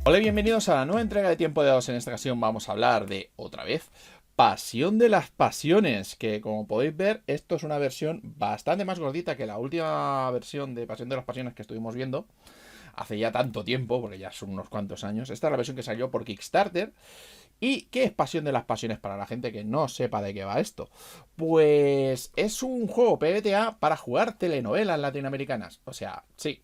Hola y bienvenidos a la nueva entrega de Tiempo de Dados. En esta ocasión vamos a hablar de, otra vez, Pasión de las Pasiones, que como podéis ver, esto es una versión bastante más gordita que la última versión de Pasión de las Pasiones que estuvimos viendo hace ya tanto tiempo, porque ya son unos cuantos años. Esta es la versión que salió por Kickstarter. ¿Y qué es Pasión de las Pasiones para la gente que no sepa de qué va esto? Pues es un juego PBTA para jugar telenovelas latinoamericanas. O sea, sí,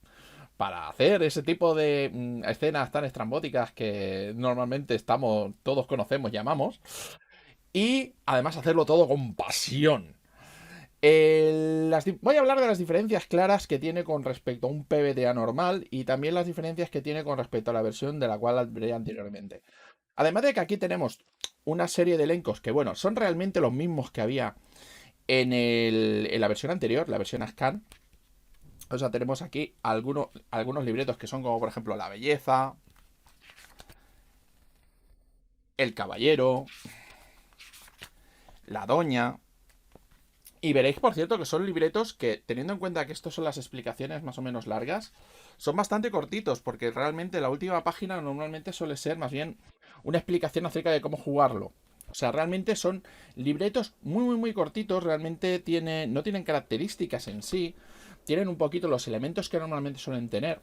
para hacer ese tipo de escenas tan estrambóticas que normalmente todos conocemos, llamamos, y además hacerlo todo con pasión. Voy a hablar de las diferencias claras que tiene con respecto a un PBTA normal y también las diferencias que tiene con respecto a la versión de la cual hablé anteriormente. Además de que aquí tenemos una serie de elencos que, bueno, son realmente los mismos que había en la versión anterior, la versión Ascan. O sea, tenemos aquí algunos libretos que son como, por ejemplo, La Belleza, El Caballero, La Doña. Y veréis, por cierto, que son libretos que, teniendo en cuenta que estos son las explicaciones más o menos largas, son bastante cortitos, porque realmente la última página normalmente suele ser más bien una explicación acerca de cómo jugarlo. O sea, realmente son libretos muy cortitos, realmente no tienen características en sí, tienen un poquito los elementos que normalmente suelen tener.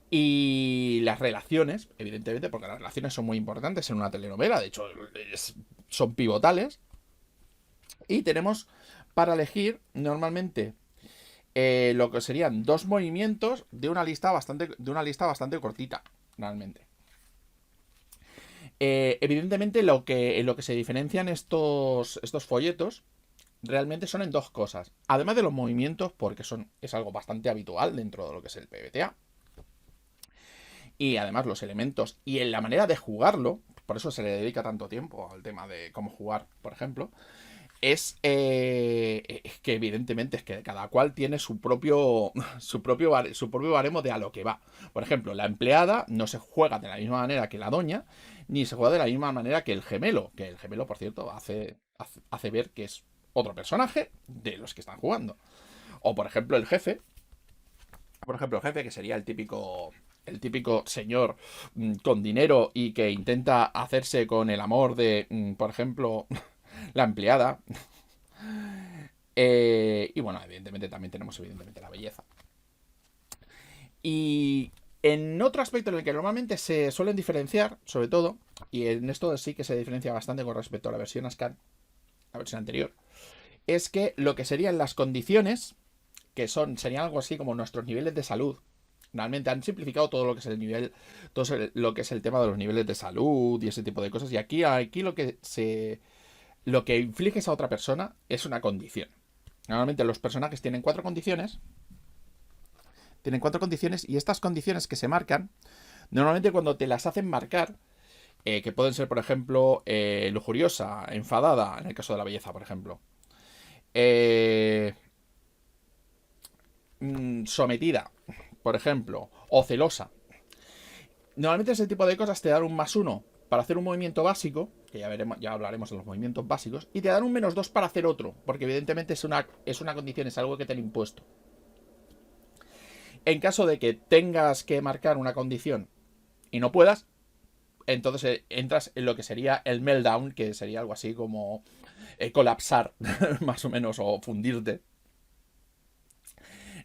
Y las relaciones, evidentemente, porque las relaciones son muy importantes en una telenovela, de hecho, son pivotales. Y tenemos para elegir normalmente lo que serían dos movimientos de una lista bastante cortita, realmente. Evidentemente, lo que se diferencian estos folletos realmente son en dos cosas. Además de los movimientos, porque es algo bastante habitual dentro de lo que es el PBTA. Y además los elementos y en la manera de jugarlo, por eso se le dedica tanto tiempo al tema de cómo jugar, por ejemplo, es que evidentemente es que cada cual tiene su propio baremo de a lo que va. Por ejemplo, la empleada no se juega de la misma manera que la doña, ni se juega de la misma manera que el gemelo, por cierto, hace ver que es otro personaje de los que están jugando. O por ejemplo, el jefe, que sería el típico señor con dinero y que intenta hacerse con el amor de, por ejemplo, la empleada. Y bueno, evidentemente también tenemos la belleza. Y en otro aspecto en el que normalmente se suelen diferenciar, sobre todo, y en esto sí que se diferencia bastante con respecto a la versión Ascan, la versión anterior, es que lo que serían las condiciones, serían algo así como nuestros niveles de salud. Realmente han simplificado todo lo que es lo que es el tema de los niveles de salud y ese tipo de cosas. Y aquí lo que infliges a otra persona es una condición. Normalmente los personajes tienen cuatro condiciones y estas condiciones que se marcan, normalmente cuando te las hacen marcar, que pueden ser, por ejemplo, lujuriosa, enfadada, en el caso de la belleza, por ejemplo, eh, sometida, por ejemplo, o celosa. Normalmente ese tipo de cosas te dan un +1 para hacer un movimiento básico, que ya hablaremos de los movimientos básicos, y te dan un -2 para hacer otro, porque evidentemente es una condición, es algo que te han impuesto. En caso de que tengas que marcar una condición y no puedas, entonces entras en lo que sería el meltdown, que sería algo así como colapsar, más o menos, o fundirte.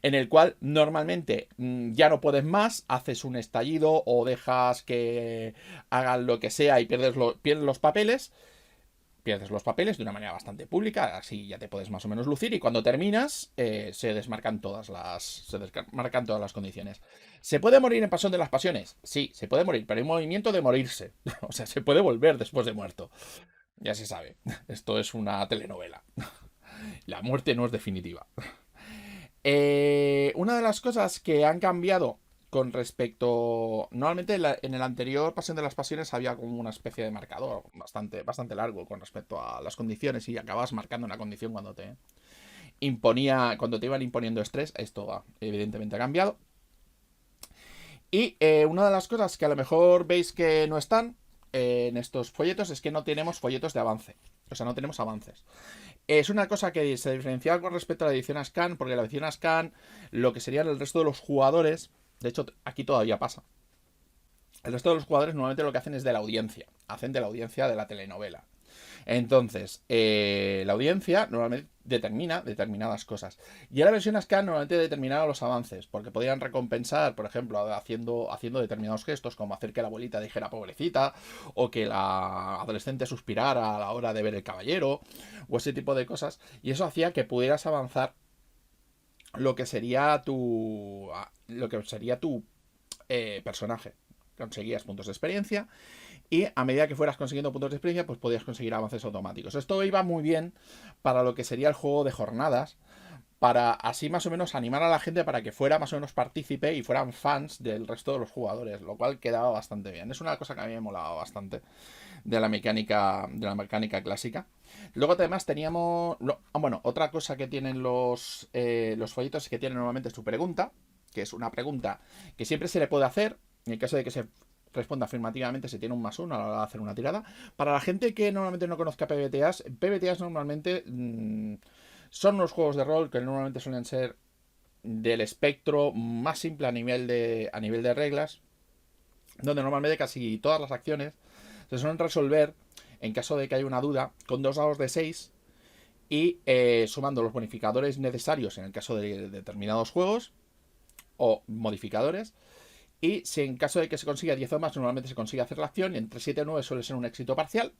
En el cual normalmente ya no puedes más, haces un estallido o dejas que hagan lo que sea y pierdes los papeles de una manera bastante pública, así ya te puedes más o menos lucir y cuando terminas se desmarcan todas las condiciones. ¿Se puede morir en Pasión de las Pasiones? Sí, se puede morir, pero hay un movimiento de morirse. O sea, se puede volver después de muerto. Ya se sabe, esto es una telenovela. La muerte no es definitiva. Una de las cosas que han cambiado con respecto. Normalmente en el anterior Pasión de las Pasiones había como una especie de marcador bastante largo con respecto a las condiciones y acabas marcando una condición cuando te iban imponiendo estrés. Esto evidentemente ha cambiado. Y una de las cosas que a lo mejor veis que no están en estos folletos es que no tenemos folletos de avance. O sea, no tenemos avances. Es una cosa que se diferencia con respecto a la edición Ascan, porque la edición Ascan, lo que serían el resto de los jugadores, de hecho, aquí todavía pasa. El resto de los jugadores normalmente lo que hacen es de la audiencia. Hacen de la audiencia de la telenovela. Entonces, la audiencia normalmente determina determinadas cosas. Y en la versión ASCAN normalmente determinaba los avances, porque podían recompensar, por ejemplo, haciendo determinados gestos, como hacer que la abuelita dijera pobrecita, o que la adolescente suspirara a la hora de ver el caballero, o ese tipo de cosas. Y eso hacía que pudieras avanzar lo que sería tu personaje. Conseguías puntos de experiencia y a medida que fueras consiguiendo puntos de experiencia, pues podías conseguir avances automáticos. Esto iba muy bien para lo que sería el juego de jornadas, para así más o menos animar a la gente para que fuera más o menos partícipe y fueran fans del resto de los jugadores, lo cual quedaba bastante bien. Es una cosa que a mí me molaba bastante de la mecánica clásica. Luego además teníamos, bueno, otra cosa que tienen los folletos es que tienen normalmente su pregunta, que es una pregunta que siempre se le puede hacer. En el caso de que se responda afirmativamente, se tiene un +1 a la hora de hacer una tirada. Para la gente que normalmente no conozca PBTAs normalmente son unos juegos de rol que normalmente suelen ser del espectro más simple a nivel de reglas, donde normalmente casi todas las acciones se suelen resolver, en caso de que haya una duda, con 2 dados de 6 y sumando los bonificadores necesarios en el caso de determinados juegos o modificadores. Y si en caso de que se consiga 10 o más, normalmente se consigue hacer la acción. Y entre 7 y 9 suele ser un éxito parcial,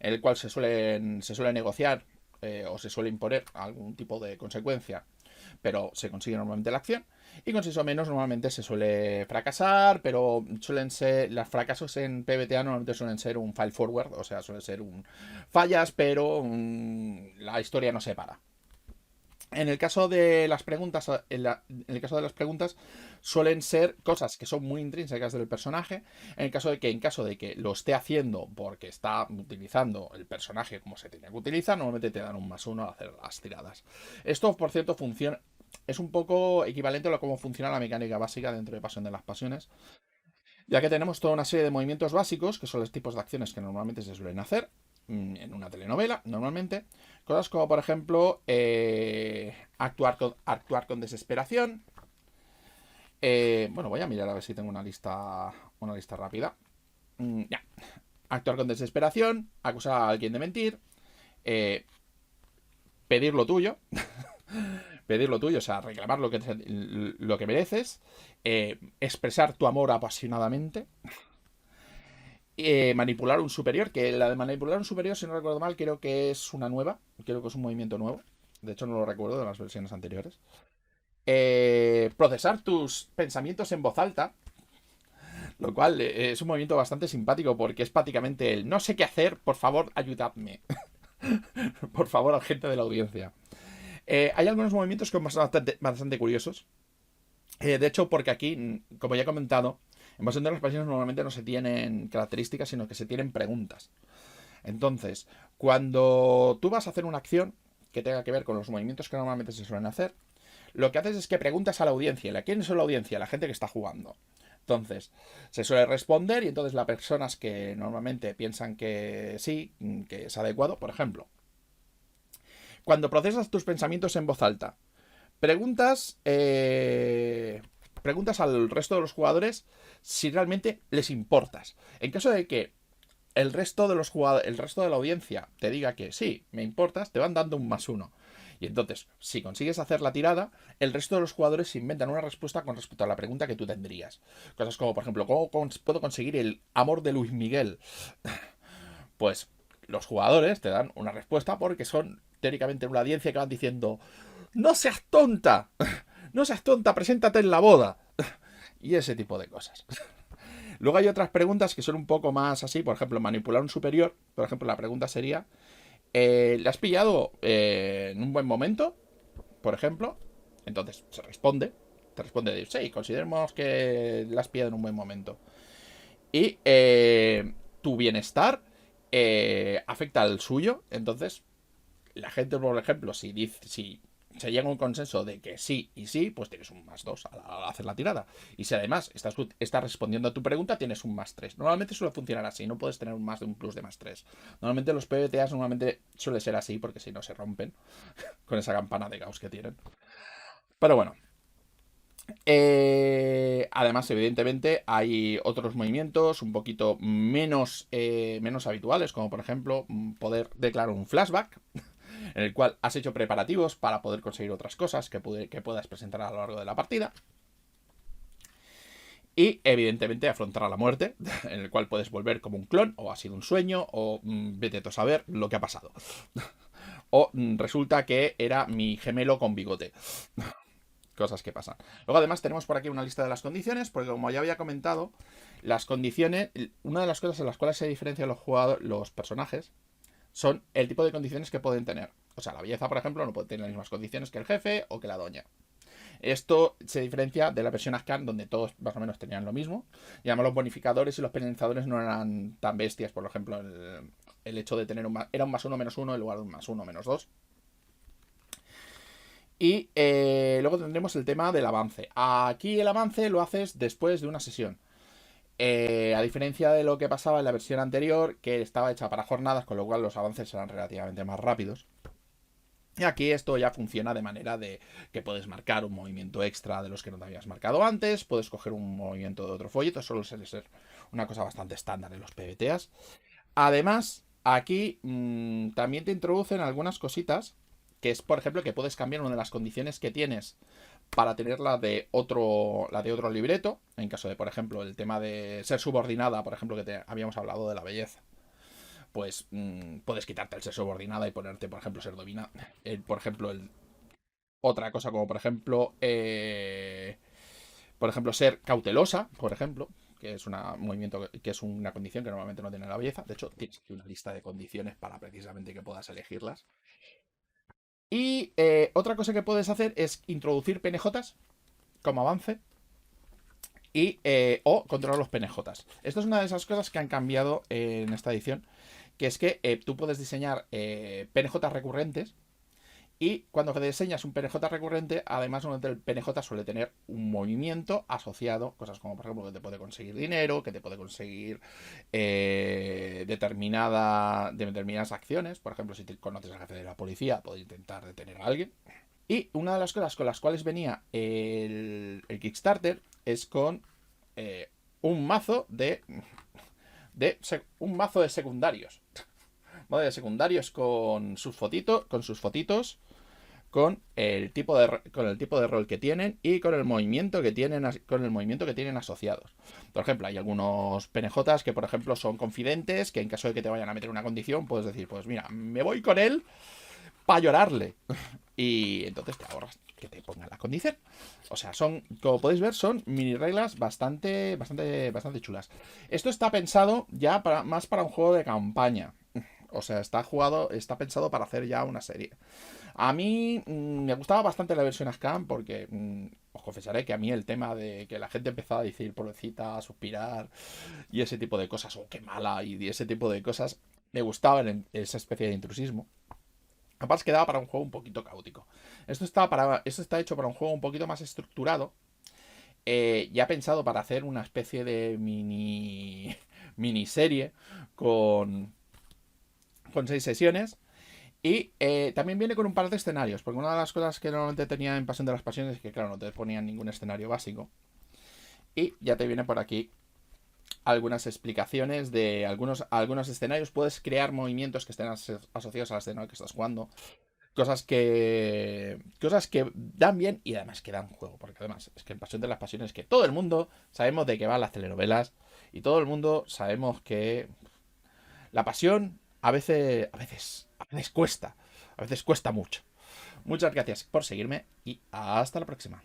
en el cual se suele negociar o se suele imponer algún tipo de consecuencia, pero se consigue normalmente la acción. Y con 6 o menos normalmente se suele fracasar, pero suelen ser, los fracasos en PBTA normalmente suelen ser un file forward, o sea, suele ser un fallas, pero la historia no se para. En el caso de las preguntas, suelen ser cosas que son muy intrínsecas del personaje. En caso de que lo esté haciendo porque está utilizando el personaje como se tiene que utilizar, normalmente te dan un +1 al hacer las tiradas. Esto, por cierto, funciona. Es un poco equivalente a cómo funciona la mecánica básica dentro de Pasión de las Pasiones, ya que tenemos toda una serie de movimientos básicos, que son los tipos de acciones que normalmente se suelen hacer en una telenovela, normalmente. Cosas como, por ejemplo, actuar con desesperación. Bueno, voy a mirar a ver si tengo una lista rápida. Ya. Actuar con desesperación, acusar a alguien de mentir, eh, pedir lo tuyo, o sea, reclamar lo que mereces, expresar tu amor apasionadamente, manipular un superior, que la de manipular un superior, si no recuerdo mal, creo que es una nueva, creo que es un movimiento nuevo, de hecho no lo recuerdo de las versiones anteriores. Procesar tus pensamientos en voz alta, lo cual es un movimiento bastante simpático porque es prácticamente el no sé qué hacer, por favor, ayudadme. Por favor, gente de la audiencia. Hay algunos movimientos que son bastante curiosos. De hecho, porque aquí, como ya he comentado, en Pasión de las Pasiones normalmente no se tienen características, sino que se tienen preguntas. Entonces, cuando tú vas a hacer una acción que tenga que ver con los movimientos que normalmente se suelen hacer, lo que haces es que preguntas a la audiencia. ¿A quién es la audiencia? La gente que está jugando. Entonces, se suele responder y entonces las personas que normalmente piensan que sí, que es adecuado, por ejemplo, cuando procesas tus pensamientos en voz alta, preguntas, preguntas al resto de los jugadores si realmente les importas. En caso de que el resto de los jugadores, el resto de la audiencia te diga que sí, me importas, te van dando un +1. Y entonces, si consigues hacer la tirada, el resto de los jugadores se inventan una respuesta con respecto a la pregunta que tú tendrías. Cosas como, por ejemplo, ¿cómo puedo conseguir el amor de Luis Miguel? Pues los jugadores te dan una respuesta porque son teóricamente una audiencia que van diciendo: ¡No seas tonta! ¡No seas tonta! ¡Preséntate en la boda! Y ese tipo de cosas. Luego hay otras preguntas que son un poco más así, por ejemplo, manipular un superior. Por ejemplo, la pregunta sería: ¿le has pillado en un buen momento? Por ejemplo. Entonces te responde, sí, consideremos que le has pillado en un buen momento. Y tu bienestar afecta al suyo. Entonces, la gente, por ejemplo, si se llega a un consenso de que sí y sí, pues tienes un +2 al hacer la tirada. Y si además estás respondiendo a tu pregunta, tienes un +3. Normalmente suele funcionar así, no puedes tener un más de un plus de +3. Normalmente los PBTAs suele ser así, porque si no se rompen con esa campana de Gauss que tienen. Pero bueno. Además, evidentemente, hay otros movimientos un poquito menos habituales, como por ejemplo poder declarar un flashback, en el cual has hecho preparativos para poder conseguir otras cosas que puedas presentar a lo largo de la partida. Y evidentemente afrontar a la muerte, en el cual puedes volver como un clon, o ha sido un sueño, o vete a saber lo que ha pasado. O resulta que era mi gemelo con bigote. Cosas que pasan. Luego además tenemos por aquí una lista de las condiciones, porque como ya había comentado, las condiciones, una de las cosas en las cuales se diferencian los personajes, son el tipo de condiciones que pueden tener. O sea, la belleza, por ejemplo, no puede tener las mismas condiciones que el jefe o que la doña. Esto se diferencia de la versión Ascan, donde todos más o menos tenían lo mismo. Y además los bonificadores y los penalizadores no eran tan bestias. Por ejemplo, el hecho de tener era un +1 -1 en lugar de un +1 -2. Y luego tendremos el tema del avance. Aquí el avance lo haces después de una sesión. A diferencia de lo que pasaba en la versión anterior, que estaba hecha para jornadas, con lo cual los avances serán relativamente más rápidos. Y aquí esto ya funciona de manera de que puedes marcar un movimiento extra de los que no te habías marcado antes, puedes coger un movimiento de otro folleto, solo suele ser una cosa bastante estándar en los PBTAs. Además, aquí también te introducen algunas cositas, que es, por ejemplo, que puedes cambiar una de las condiciones que tienes para tener la de otro libreto, en caso de, por ejemplo, el tema de ser subordinada, por ejemplo, que habíamos hablado de la belleza. Pues puedes quitarte el ser subordinada y ponerte, por ejemplo, ser dominada. Por ejemplo, otra cosa como, por ejemplo, ser cautelosa, por ejemplo, que es un movimiento, que es una condición que normalmente no tiene la belleza. De hecho, tienes aquí una lista de condiciones para precisamente que puedas elegirlas. Y otra cosa que puedes hacer es introducir PNJs como avance o controlar los PNJs. Esto es una de esas cosas que han cambiado en esta edición, que es que tú puedes diseñar PNJs recurrentes. Y cuando diseñas un PNJ recurrente, además el PNJ suele tener un movimiento asociado, cosas como por ejemplo que te puede conseguir dinero, que te puede conseguir determinadas acciones. Por ejemplo, si te conoces al jefe de la policía, puedes intentar detener a alguien. Y una de las cosas con las cuales venía el Kickstarter es con un mazo un mazo de secundarios. De secundarios con sus fotitos, con el tipo de rol que tienen y con el movimiento que tienen asociados. Por ejemplo, hay algunos PNJs que, por ejemplo, son confidentes, que en caso de que te vayan a meter una condición, puedes decir, pues mira, me voy con él para llorarle. Y entonces te ahorras que te pongan la condición. O sea, como podéis ver, son mini reglas bastante, bastante, bastante chulas. Esto está pensado ya más para un juego de campaña. O sea, está pensado para hacer ya una serie. A mí me gustaba bastante la versión Ascan porque os confesaré que a mí el tema de que la gente empezaba a decir pobrecita, a suspirar y ese tipo de cosas, o qué mala, y ese tipo de cosas, me gustaba esa especie de intrusismo. Aparte quedaba para un juego un poquito caótico. Esto está hecho para un juego un poquito más estructurado. Ya pensado para hacer una especie de miniserie con 6 sesiones. Y también viene con un par de escenarios, porque una de las cosas que normalmente tenía en Pasión de las Pasiones es que, claro, no te ponían ningún escenario básico. Y ya te viene por aquí algunas explicaciones de algunos escenarios. Puedes crear movimientos que estén asociados al escenario que estás jugando. Cosas que dan bien y además que dan juego. Porque además es que en Pasión de las Pasiones es que todo el mundo sabemos de qué van las telenovelas. Y todo el mundo sabemos que la pasión a veces cuesta mucho. Muchas gracias por seguirme y hasta la próxima.